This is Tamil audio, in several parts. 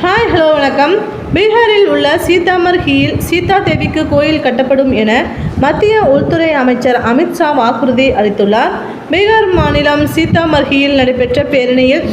ஹாய் ஹலோ வணக்கம். பீகாரில் உள்ள சீதாமர்ஹியில் சீதா தேவிக்கு கோயில் கட்டப்படும் என மத்திய உள்துறை அமைச்சர் அமித்ஷா வாக்குறுதி அளித்துள்ளார். பீகார் மாநிலம் சீதாமர்ஹியில் நடைபெற்ற பேரணியில்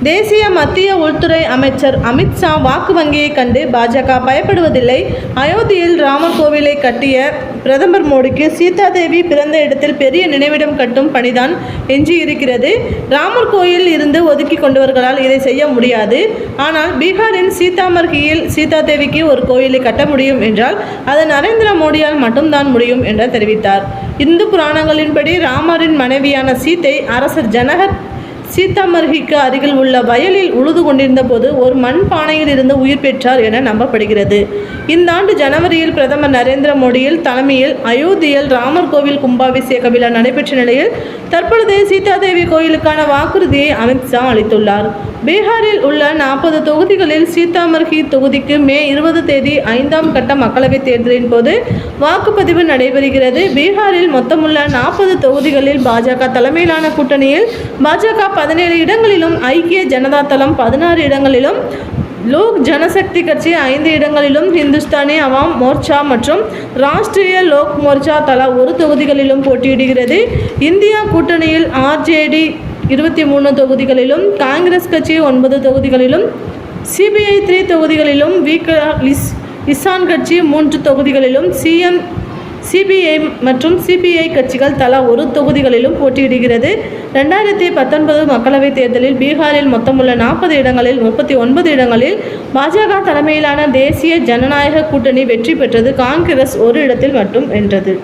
தேசிய மத்திய உள்துறை அமைச்சர் அமித்ஷா வாக்கு வங்கியை கண்டு பாஜக பயப்படுவதில்லை, அயோத்தியில் ராமர் கோவிலை கட்டிய பிரதமர் மோடிக்கு சீதா தேவி பிறந்த இடத்தில் பெரிய நினைவிடம் கட்டும் பணிதான் எஞ்சியிருக்கிறது. ராமர் கோயில் இருந்து ஒதுக்கி கொண்டவர்களால் இதை செய்ய முடியாது. ஆனால் பீகாரின் சீதாமர்ஹியில் சீதா தேவிக்கு ஒரு கோயிலை கட்ட முடியும் என்றால் அது நரேந்திர மோடியால் மட்டும்தான் முடியும் என்று தெரிவித்தார். இந்து புராணங்களின்படி ராமரின் மனைவியான சீதை அரசர் ஜனகர் சீதாமர்ஹிக்கு அருகில் உள்ள வயலில் உழுது கொண்டிருந்த போது ஒரு மண் பானையில் இருந்து உயிர் பெற்றார் என நம்பப்படுகிறது. இந்த ஆண்டு ஜனவரியில் பிரதமர் நரேந்திர மோடியில் தலைமையில் அயோத்தியில் ராமர் கோவில் கும்பாபிஷேக விழா நடைபெற்ற நிலையில் தற்பொழுது சீதாதேவி கோயிலுக்கான வாக்குறுதியை அமித்ஷா அளித்துள்ளார். பீகாரில் உள்ள 40 தொகுதிகளில் சீதாமர்ஹி தொகுதிக்கு மே 20 தேதி 5ஆம் கட்ட மக்களவைத் தேர்தலின் போது வாக்குப்பதிவு நடைபெறுகிறது. பீகாரில் மொத்தமுள்ள 40 தொகுதிகளில் பாஜக தலைமையிலான கூட்டணியில் பாஜக 17 இடங்களிலும், ஐக்கிய ஜனதா தளம் 16 இடங்களிலும், லோக் ஜனசக்தி கட்சி 5 இடங்களிலும், ஹிந்துஸ்தானி அவாம் மோர்ச்சா மற்றும் ராஷ்டிரிய லோக் மோர்ச்சா தலா 1 தொகுதிகளிலும் போட்டியிடுகிறது. இந்தியா கூட்டணியில் ஆர்ஜேடி 23 தொகுதிகளிலும், காங்கிரஸ் கட்சி 9 தொகுதிகளிலும், சிபிஐ 3 தொகுதிகளிலும், இசான் கட்சி 3 தொகுதிகளிலும், சிபிஐ மற்றும் சிபிஐ கட்சிகள் தலா 1 தொகுதிகளிலும் போட்டியிடுகிறது. 2019 மக்களவைத் தேர்தலில் பீகாரில் மொத்தமுள்ள 40 இடங்களில் 39 இடங்களில் பாஜக தலைமையிலான தேசிய ஜனநாயக கூட்டணி வெற்றி பெற்றது. காங்கிரஸ் 1 இடத்தில் மட்டும் வென்றது.